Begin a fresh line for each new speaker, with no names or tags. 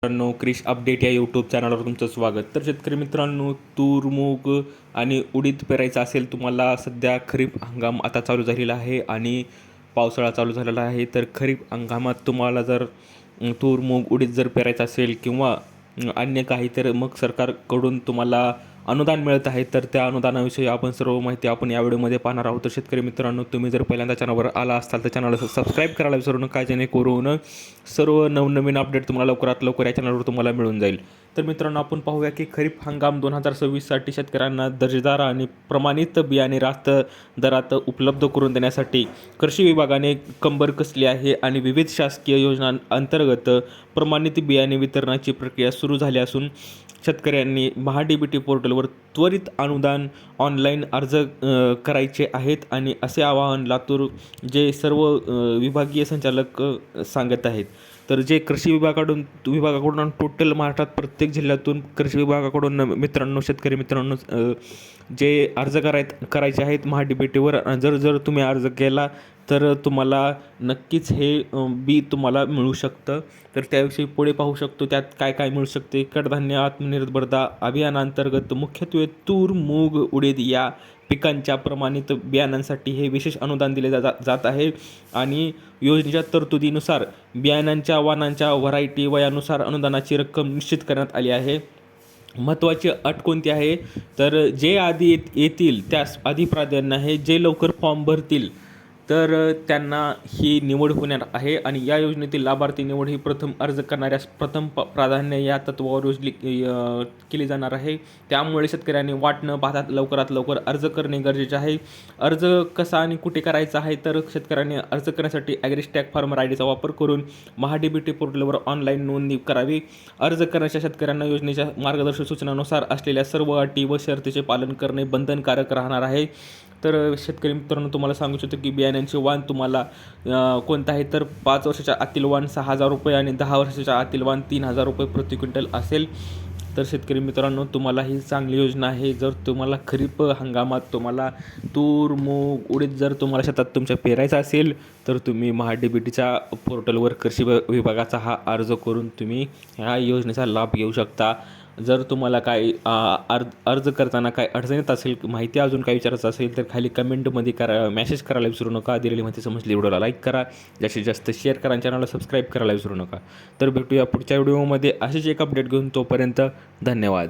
मित्रांनो, क्रिश अपडेट या यूट्यूब चॅनलवर तुमचं स्वागत. तर शेतकरी मित्रांनो, तूर, मूग आणि उडीद पेरायचं असेल तुम्हाला, सध्या खरीप हंगाम आता चालू झालेला आहे आणि पावसाळा चालू झालेला आहे. तर खरीप हंगामात तुम्हाला जर तूर, मूग, उडीद जर पेरायचं असेल किंवा अन्य काही, तर मग सरकारकडून तुम्हाला अनुदान मिळत आहे. तर त्या अनुदानाविषयी आपण सर्व माहिती आपण या व्हिडिओमध्ये पाहणार आहोत. तर शेतकरी मित्रांनो, तुम्ही जर पहिल्यांदा चॅनलवर आला असाल तर चॅनलला सबस्क्राईब करायला विसरू नका, जेणेकरून सर्व नवनवीन अपडेट तुम्हाला लवकरात लवकर या चॅनलवर तुम्हाला मिळून जाईल. तर मित्रांनो, आपण पाहूया की खरीप हंगाम 2026साठी शेतकऱ्यांना दर्जेदार आणि प्रमाणित बियाणे रास्त दरात उपलब्ध करून देण्यासाठी कृषी विभागाने कंबर कसली आहे आणि विविध शासकीय योजनांअंतर्गत प्रमाणित बियाणे वितरणाची प्रक्रिया सुरू झाली असून शेतकऱ्यांनी महा-डी-बी-टी पोर्टलवर त्वरित अनुदान ऑनलाईन अर्ज करायचे आहेत आणि असे आवाहन लातूर जे सर्व विभागीय संचालक सांगत आहेत. तर जे कृषी विभागाकडून टोटल महाराष्ट्रात प्रत्येक जिल्ह्यातून कृषी विभागाकडून मित्रांनो, शेतकरी मित्रांनो, जे अर्ज करायचे आहेत महा-डी-बी-टीवर, जर तुम्ही अर्ज केला तर तुम्हाला नक्कीच हे बी तुम्हाला मिळू शकतं. तर त्याविषयी पुढे पाहू शकतो त्यात काय काय मिळू शकते. कडधान्य आत्मनिर्भरता अभियानांतर्गत मुख्यत्वे तूर, मूग, उडीद या पिकांच्या प्रमाणित बियाणांसाठी हे विशेष अनुदान दिले जात आहे आणि योजनेच्या तरतुदीनुसार बियाणांच्या वाणांच्या व्हरायटी वयानुसार अनुदानाची रक्कम निश्चित करण्यात आली आहे. महत्त्वाची अट कोणती आहे, तर जे आधी येतील त्यास आधी प्राधान्य आहे. जे लवकर फॉर्म भरतील तर त्यांना ही निवड होणार आहे आणि या योजनेतील लाभार्थी निवड ही प्रथम अर्ज करणाऱ्यास प्रथम प्राधान्य या तत्त्वावर केली जाणार आहे. त्यामुळे शेतकऱ्यांनी वाट न पाहता लवकरात लवकर अर्ज करणे गरजेचे आहे. अर्ज कसा आणि कुठे करायचा आहे, तर शेतकऱ्यांनी अर्ज करण्यासाठी ॲग्रिस्टॅग फार्मर आय-डीचा वापर करून महा-डी-बी-टी पोर्टलवर ऑनलाईन नोंदणी करावी. अर्ज करण्याच्या शेतकऱ्यांना योजनेच्या मार्गदर्शक सूचनानुसार असलेल्या सर्व अटी व शर्तीचे पालन करणे बंधनकारक राहणार आहे. तर शेतकरी मित्रांनो, तुम्हाला सांगू इच्छितो की बियाण्यांचे वाण तुम्हाला कोणतं आहे, तर 5 वर्षाच्या आतील वाण 6,000 रुपये आणि 10 वर्षाच्या आतील वाण 3,000 रुपये प्रति क्विंटल असेल. तर शेतकरी मित्रांनो, तुम्हाला ही चांगली योजना आहे. जर तुम्हाला खरीप हंगामात तुम्हाला तूर, मूग, उडीद जर तुम्हाला शेतात तुमच्या पेरायचं असेल तर तुम्ही महा-डी-बी-टीच्या पोर्टलवर कृषी विभागाचा हा अर्ज करून तुम्ही ह्या योजनेचा लाभ घेऊ शकता. जर तुम्हाला काही अर्ज करताना काही अडचण येत असेल, माहिती अजून काही विचारायचं असेल तर खाली कमेंटमध्ये मेसेज करायला विसरू नका. दिलेली माहिती समजली व्हिडिओला लाईक करा, जास्तीत जास्त शेअर करा आणि चॅनलला सबस्क्राईब करायला विसरू नका. तर भेटूया पुढच्या व्हिडिओमध्ये अशीच एक अपडेट घेऊन. तोपर्यंत धन्यवाद.